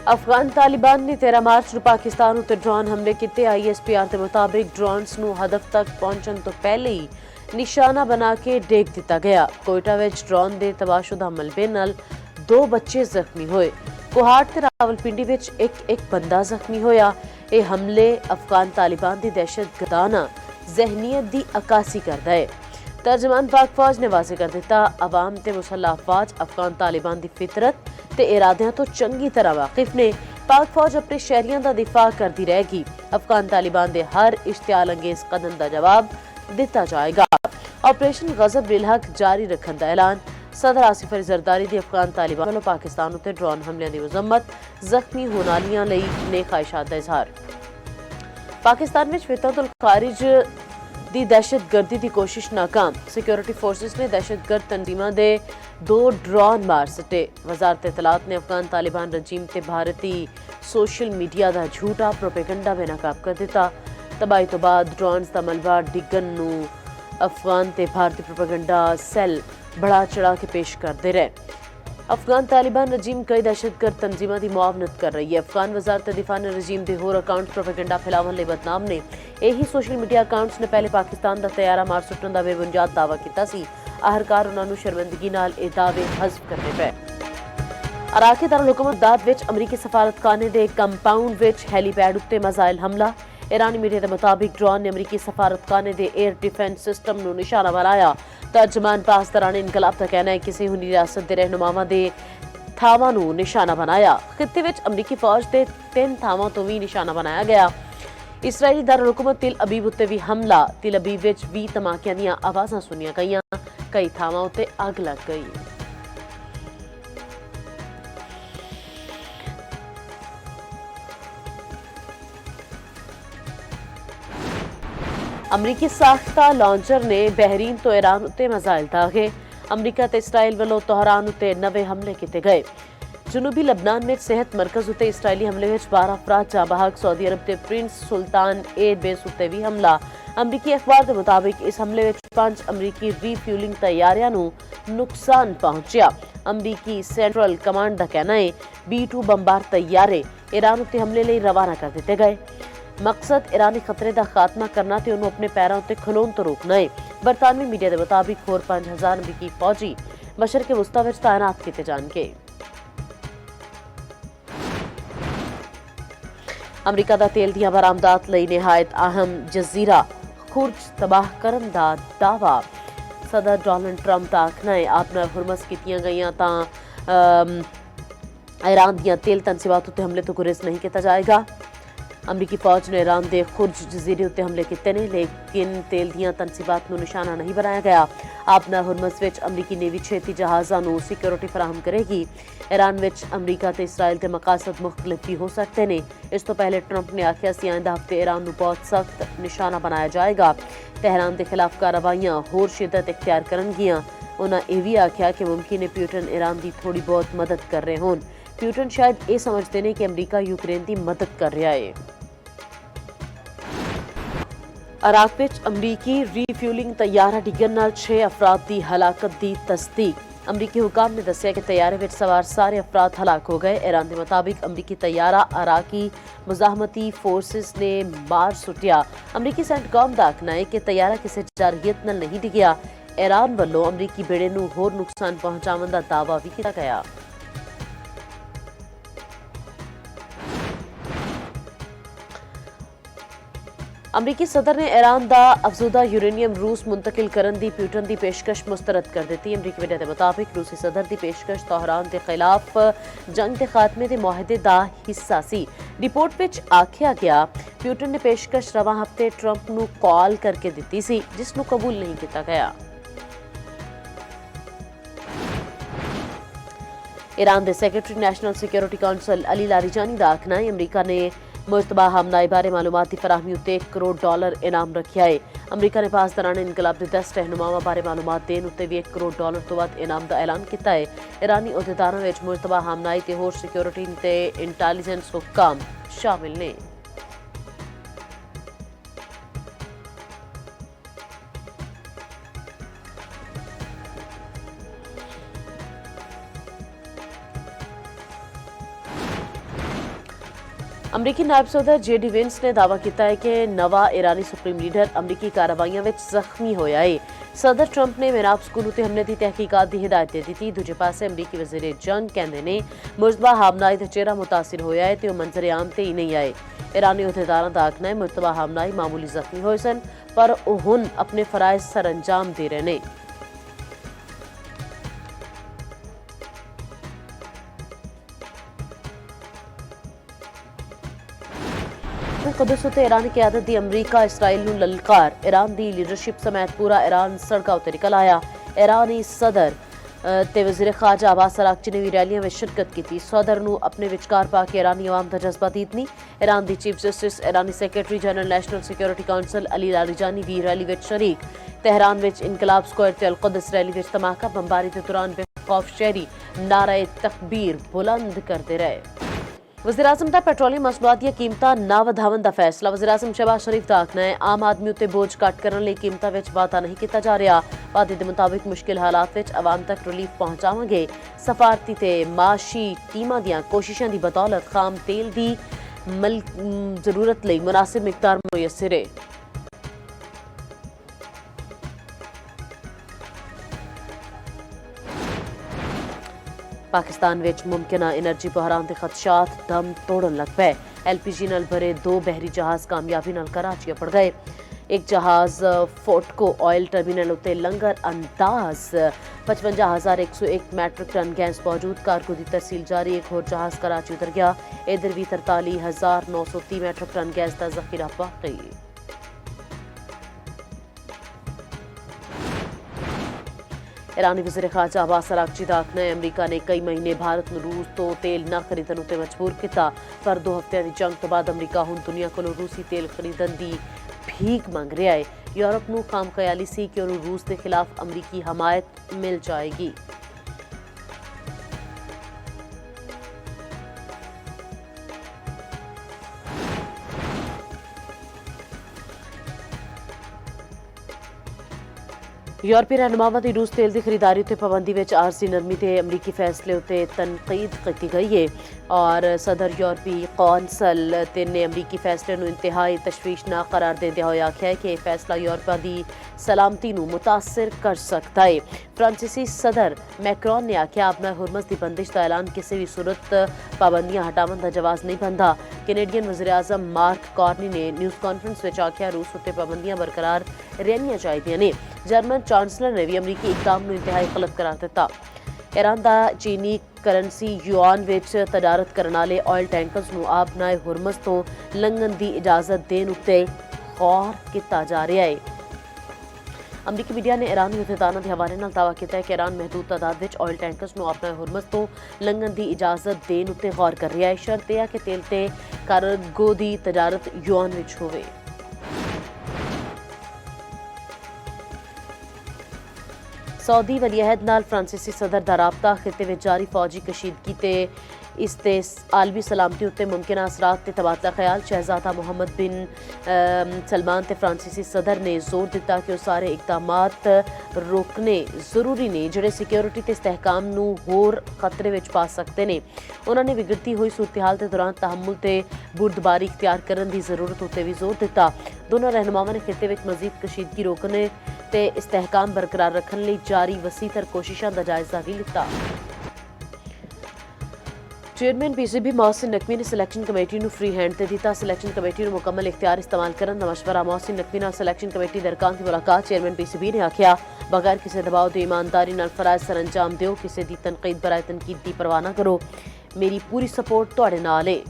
अफगान तालिबान ने 13 मार्च ਨੂੰ ਪਾਕਿਸਤਾਨ ਉੱਤੇ ਡਰੋਨ ਹਮਲੇ ਕੀਤੇ। ISPR ਦੇ ਮੁਤਾਬਿਕ ਡਰੋਨਸ ਨੂੰ ਹਦਫ ਤੱਕ ਪਹੁੰਚਣ ਤੋਂ ਪਹਿਲੇ ਹੀ ਨਿਸ਼ਾਨਾ ਬਣਾ ਕੇ ਡੇਗ ਦਿੱਤਾ ਗਿਆ। ਕੋਇਟਾ ਵਿੱਚ ਡਰੋਨ ਦੇ ਤਬਾਹਸ਼ੁਦਾ ਮਲਬੇ ਨਾਲ 2 ਬੱਚੇ ਜ਼ਖਮੀ ਹੋਏ। ਕੋਹਾਟ ਤੇ ਰਾਵਲਪਿੰਡੀ ਵਿੱਚ ਇੱਕ ਬੰਦਾ ਜ਼ਖਮੀ ਹੋਇਆ। ਇਹ ਹਮਲੇ ਅਫਗਾਨ ਤਾਲਿਬਾਨ ਦੀ ਦਹਿਸ਼ਤਗਰਦਾਨਾ ਜ਼ਹਿਨੀਅਤ ਦੀ ਅਕਾਸੀ ਕਰਦਾ ਹੈ। ਤਰਜਮਾਨ ਪਾਕ ਫੌਜ ਨੇ ਵਾਜ਼ਿਹ ਕਰ ਦਿੱਤਾ, ਆਵਾਮ ਤੇ ਮੁਸੱਲਹ ਅਫਵਾਜ ਅਫਗਾਨ ਤਾਲਿਬਾਨ ਦੀ ਫਿਤਰਤ ਤੇ ਇਰਾਦਿਆਂ ਤੋਂ ਚੰਗੀ ਤਰ੍ਹਾਂ ਵਾਕਿਫ ਨੇ। ਪਾਕ ਫੌਜ ਆਪਣੇ ਸ਼ਹਿਰੀਆਂ ਦਾ ਦਿਫਾਅ ਕਰਦੀ ਰਹੇਗੀ। ਅਫਗਾਨ ਤਾਲਿਬਾਨ ਦੇ ਹਰ ਇਸ਼ਤਿਆਲ ਅੰਗੇਜ਼ ਕਦਮ ਦਾ ਜਵਾਬ ਦਿੱਤਾ ਜਾਏਗਾ। ਆਪਰੇਸ਼ਨ ਗਜ਼ਬ ਬਿਲ ਹਕ ਜਾਰੀ ਰੱਖਣ ਦਾ ਐਲਾਨ। ਸਦਰ ਆਸਿਫ ਅਲੀ ਜ਼ਰਦਾਰੀ ਦੀ ਅਫਗਾਨ ਤਾਲਿਬਾਨ ਵੱਲੋਂ ਪਾਕਿਸਤਾਨ ਉੱਤੇ ਡਰੋਨ ਹਮਲਿਆਂ ਦੀ ਮੁਜ਼ੰਮਤ। ਜ਼ਖਮੀ ਹੋਣ ਵਾਲਿਆਂ ਲਈ ਨੇਕ ਖ਼ਾਹਿਸ਼ਾਤ ਦਾ ਇਜ਼ਹਾਰ। ਪਾਕਿਸਤਾਨ ਵਿੱਚ ਫਿਤਰਤੁਲ ਖਾਰਿਜ ਦੀ ਦਹਿਸ਼ਤਗਰਦੀ ਦੀ ਕੋਸ਼ਿਸ਼ ਨਾਕਾਮ। ਸਿਕਿਉਰਿਟੀ ਫੋਰਸਿਸ ਨੇ ਦਹਿਸ਼ਤਗਰਦ ਤੰਜ਼ੀਮਾਂ ਦੇ 2 ਡਰੋਨ ਮਾਰ ਸਟੇ। ਵਜ਼ਾਰਤ ਇਤਲਾਤ ਨੇ ਅਫਗਾਨ ਤਾਲਿਬਾਨ ਰਜੀਮ ਤੇ ਭਾਰਤੀ ਸੋਸ਼ਲ ਮੀਡੀਆ ਦਾ ਝੂਠਾ ਪ੍ਰੋਪੇਗੰਡਾ ਬੇਨਕਾਬ ਕਰ ਦਿੱਤਾ। ਤਬਾਹੀ ਤੋਂ ਬਾਅਦ ਡਰੋਨਸ ਦਾ ਮਲਬਾ ਡਿੱਗਣ ਨੂੰ ਅਫਗਾਨ ਤੇ ਭਾਰਤੀ ਪ੍ਰੋਪੇਗੰਡਾ ਸੈੱਲ ਬੜਾ ਚੜਾ ਕੇ ਪੇਸ਼ ਕਰਦੇ ਰਹੇ। ਅਫਗਾਨ ਤਾਲਿਬਾਨ ਰਜੀਮ ਕਈ ਦਹਿਸ਼ਤਗਰਦ ਤੰਜ਼ੀਮਾਂ ਦੀ ਮੁਆਵਨਤ ਕਰ ਰਹੀ ਹੈ। ਅਫਗਾਨ ਵਜ਼ਾਰਤ ਦਿਫਾਅ ਨੇ ਰਜੀਮ ਦੇ ਹੋਰ ਅਕਾਊਂਟ ਪ੍ਰੋਪੇਗੰਡਾ ਫੈਲਾਉਣ ਲਈ ਬਦਨਾਮ ਨੇ। ਇਹੀ ਸੋਸ਼ਲ ਮੀਡੀਆ ਅਕਾਊਂਟਸ ਨੇ ਪਹਿਲੇ ਪਾਕਿਸਤਾਨ ਦਾ ਤਿਆਰਾ ਮਾਰ ਸੁੱਟਣ ਦਾ ਬੇਬੁਨਿਆਦ ਦਾਅਵਾ ਕੀਤਾ ਸੀ। ਆਖਰਕਾਰ ਉਨ੍ਹਾਂ ਨੂੰ ਸ਼ਰਮਿੰਦਗੀ ਨਾਲ ਇਹ ਦਾਅਵੇ ਹਜ਼ਫ ਕਰਨੇ ਪਏ। ਅਰਾਕੀ ਦਾਰੁਲ ਹੁਕੂਮਤ ਦਾਦ ਵਿੱਚ ਅਮਰੀਕੀ ਸਫਾਰਤਖਾਨੇ ਦੇ ਕੰਪਾਊਂਡ ਵਿੱਚ ਹੈਲੀਪੈਡ ਉੱਤੇ ਮਿਜ਼ਾਈਲ ਹਮਲਾ। ईरानी मीडिया के मुताबिक ड्रोन ने अमरीकी सफारतखाने के एयर डिफेंस सिस्टम को निशाना बनाया। तर्जमान पास दौरान इनकलाब का कहना है कि सिहूनी रियासत के रहनुमावां दे थावां नूं निशाना बनाया। खित्ते विच अमरीकी फौज के 3 थावां तो भी निशाना बनाया गया। इसराइली दारुल हुकूमत तिल अबीब उत्ते भी हमला। तिल अबीब विच 20 धमाकियां दीयां आवाज़ां सुनियां गईयां। कई थावां उत्ते अग लग गई। अमरीकी साख्ता लॉन्चर ने बहरीन तो ईरान उत्ते मिसाइल दागे। अमरीका ते इसराइल वालों तोहरान उत्ते 90 हमले किए गए। जनूबी लबनान में सेहत मरकज उत्ते इसराइली हमले में 12 अफराद जाँ बहक। सऊदी अरब के प्रिंस सुल्तान एयरबेस उत्ते भी हमला। अमरीकी अखबार के मुताबिक इस हमले में 5 अमरीकी रीफ्यूलिंग तैयारियां नूं नुकसान पहुंचा। अमरीकी सेंट्रल कमांड का कहना है B-2 बंबार तैयारे ईरान उत्ते हमले लिए रवाना कर दिए गए। मकसद ईरानी खतरे का खात्मा करना ते उन्होंने अपने पैरों उत्ते खलोन तो रोकना है। बरतानवी मीडिया के मुताबिक होर 5000 अमरीकी फौजी मशरक वस्ता विच तैनात किए जाएंगे। अमरीका का तेल दीयां बरामदात लई निहायत अहम जजीरा खुर्ज तबाह करन दा दावा। सदर डोनाल्ड ट्रंप का आखना है आपने हुरमस कीतियां गईयां तां ईरान दीयां तेल तनसीबात उत्ते हमले तो गुरेज नहीं किया जाएगा। अमरीकी फौज ने ईरान के खुर्ज जजीरे उत्ते हमले किए ने, लेकिन तेल दीयां तनसीबात नूं निशाना नहीं बनाया गया। आपना हुरमस विच अमरीकी नेवी छेती जहाज़ां नूं सिक्योरिटी फराहम करेगी। ईरान विच अमरीका ते इसराइल के मकासद मुख्तलिफ भी हो सकते हैं। इस तो पहले ट्रंप ने आख्या सी आइंदा हफ्ते ईरान नूं बहुत सख्त निशाना बनाया जाएगा। तेहरान के खिलाफ कार्रवाइयां होर शिद्दत इख्तियार करनगियां। उन्हें यह भी आख्या कि मुमकिन है प्यूटन ईरान की थोड़ी बहुत मदद कर रहे होन। प्यूटन शायद ये समझते हैं कि अमरीका यूक्रेन की मदद कर रहा है। इराक विच अमरीकी रीफ्यूलिंग तैयारा डिगन नाल 6 अफराद की हलाकत की तस्दीक। अमरीकी हुकाम ने दस्सिया कि तैयारे विच सवार सारे अफराद हलाक हो गए। ईरान के मुताबिक अमरीकी तैयारा इराकी मुजाहमती फोर्सिस ने मार सुटिया। अमरीकी सेंटकॉम का आखना है कि तैयारा किसी जारहियत नाल नहीं डिगया। ईरान वालों अमरीकी बेड़े नूं होर नुकसान पहुंचाने का दावा भी किया गया। अमरीकी सदर ने ईरान का अफजुदा यूरेनियम रूस मुंतकिल करने की प्यूटन की पेशकश मुस्तरद कर दी। अमरीकी मीडिया के मुताबिक रूसी सदर की पेशकश तोहरान के खिलाफ जंग के खात्मे के मुआहदे का हिस्सा सी। रिपोर्ट में आख्या गया प्यूटन ने पेशकश रवा हफ्ते ट्रंप नूं कॉल करके दी सी, जिसनूं कबूल नहीं किया गया। ईरान के secretary national security council Ali Larijani का आखना है अमरीका ने मुश्तबा हमलाई बारे मालूमात की फराहमी उत्ते $1 करोड़ इनाम रखा है। अमरीका ने पास दौरान इनकलाब के 10 रहनुमावां बारे मालूमात देने उत्ते भी $1 करोड़ तो वध इनाम का ऐलान किया है। ईरानी अहदेदारां विच मुश्तबा हमलाई ते होर सिक्योरिटी ते इंटैलीजेंस हुक्काम शामिल ने। अमरीकी नायब सदर जेडी विंस ने दावा किया है कि नवा ईरानी सुप्रीम लीडर अमरीकी कार्रवाइयां विच जख्मी होया है। सदर ट्रंप ने मेराब स्कूल उत्ते हमले की तहकीकात की हिदायत दी थी। दूजे पासे अमरीकी वजीर जंग कहते ने मुश्तबा हमलाई का चेहरा मुतासिर होया है तो मंजर आम ते ही नहीं आए। ईरानी अहदेदारां दा आखना है मुश्तबा हमलाई मामूली जख्मी होए सन पर हुण अपने फराइज सर अंजाम दे रहे हैं। कुदस उत्ते ईरान क्यादत दी अमरीका इसराइल नूं ललकार। ईरान दी लीडरशिप समेत पूरा ईरान सड़कों उत्ते निकल आया। ईरानी सदर ते वज़ीर खारजा अब्बास अरागची ने भी रैलियां में शिरकत की। सदर नूं अपने विचकार पा के ईरानी अवाम दा जज्बा दीतनी। ईरान दी चीफ जस्टिस ईरानी secretary general national security council Ali Larijani भी रैली विच शरीक। तेहरान विच इनकलाब स्क्वायर ते अल-कुद्स रैली विच धमाका बमबारी के दौरान बेखौफ शहरी नारे तकबीर बुलंद करते रहे। वज़ीर-ए-आज़म दा पेट्रोलियम मसनूआत दी कीमतां ना वधावन दा फैसला। वज़ीर-ए-आज़म शहबाज शरीफ दा आखना है आम आदमी उत्ते बोझ घट करने लई कीमतां विच वाधा नहीं किया जा रहा। वादे दे मुताबिक मुश्किल हालात विच आवाम तक रिलीफ पहुंचावांगे। सफारती ते माशी टीमां दियां कोशिशां दी बदौलत खाम तेल दी जरूरत लई मुनासिब मिकदार मुयस्सर है। पाकिस्तान विच मुमकिन एनर्जी बहरान के खदशात दम तोड़न लग पे। LPG नाल भरे 2 बहरी जहाज कामयाबी नाल कराची पड़ गए। एक जहाज फोर्टको ऑयल टर्मिनल उत्ते लंगर अंदाज 55,101 मैट्रिक टन गैस मौजूद। कारगो की तरसील जारी। एक होर जहाज कराची उतर गया। इधर भी 43,930 मैट्रिक टन गैस का जखीरा बाकी। ईरानी वज़ीर खारजा अब्बास अरागची का आखना है अमरीका ने कई महीने भारत को रूस तो तेल न खरीदण उत्ते मजबूर किया पर 2 हफ्तिਆਂ की जंग तो बाद अमरीका हुण दुनिया को रूसी तेल खरीदण की भीख मंग रहा है। यूरोप को खाम ख्याली सी कि रूस के खिलाफ अमरीकी हमायत मिल जाएगी। यूरोपीय रहनुमावां दी रूस तेल की खरीदारी उत्ते पाबंदी विच आरजी नरमी ते अमरीकी फैसले उत्ते तनकीद की गई है और सदर यूरोपी कौंसल ने अमरीकी फैसले नूं इंतहाई तशवीशनाक करार देंदे होए आख्या है कि यह फैसला यूरोपा की सलामती नूं मुतासर कर सकता है। फ्रांसीसी सदर मैक्रोन ने आख्या अपना हुरमस की बंदिश का ऐलान किसी भी सूरत पाबंदियां हटावन का जवाब नहीं बनता। कैनेडियन वज़ीर-ए-आज़म मार्क कार्नी ने न्यूज़ कॉन्फ्रेंस में आख्या रूस उत्ते पाबंदियां बरकरार रहनियां चाहिदियां ने। जर्मन चांसलर ने भी अमरीकी इकदाम नूं इंतहाई गलत करार दिता। ईरान दा चीनी करंसी युआन विच तजारत करने वाले ऑयल टैंकर्स नूं अपने हुरमस तो लंघण की इजाजत देण उत्ते गौर किया जा रहा है। अमरीकी मीडिया ने ईरानी अहदेदारां के हवाले नाल दावा किया है कि ईरान महदूद तादाद विच ऑयल टैंकर्स नूं अपने हुरमस तो लंघण की इजाजत देण उत्ते गौर कर रहा है। शर्त यह है कि तेल ते कार्गो की तजारत युआन विच होवे। सऊदी वलीअहद नाल फ्रांसीसी सदर दा राबता खिते में जारी फौजी कशीदगी ते इस ते आलमी सलामती उत्ते मुमकिन असरात ते तबादला ख्याल। शहजादा मोहम्मद बिन सलमान ते फ्रांसीसी सदर ने जोर दिता कि सारे इकदामात रोकने जरूरी ने जिहड़े सिक्योरिटी ते इस्तेहकाम नूं होर खतरे विच पा सकते ने। उन्होंने बिगड़ती हुई सूरत-ए-हाल के दौरान तहम्मुल ते बुरदबारी इख्तियार करने की जरूरत उत्ते भी जोर दिता। दोनों रहनुमावां ने खिते विच मजीद कशीदगी रोकने ते इस्तेहकाम बरकरार रखने लई जारी वसीतर कोशिशों का जायजा भी लिता। चेयरमैन PCB मोहसिन नकवी ने सिलेक्शन कमेटी को फ्री हैंड दे दिता। सिलेक्शन कमेटी को मुकम्मल इख्तियार इस्तेमाल करने का मशवरा। मोहसिन नकवी नाल सिलेक्शन कमेटी दे अरकान की मुलाकात। चेयरमैन PCB ने आख्या बगैर किसी दबाव दे ईमानदारी नाल फराइज सर अंजाम दिओ। किसी की तनकीद बराए तनकीद की परवाह ना करो। मेरी पूरी सपोर्ट तुहाडे नाल है।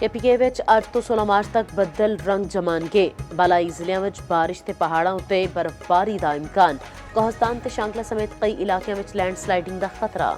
KPK विच 8 तो 16 मार्च तक बदल रंग जमानगे। बालाई जिलियां विच बारिश ते पहाड़ां उत्ते बर्फबारी दा इम्कान। कोहस्तान ते शांकला समेत कई इलाकों में लैंडस्लाइडिंग का खतरा।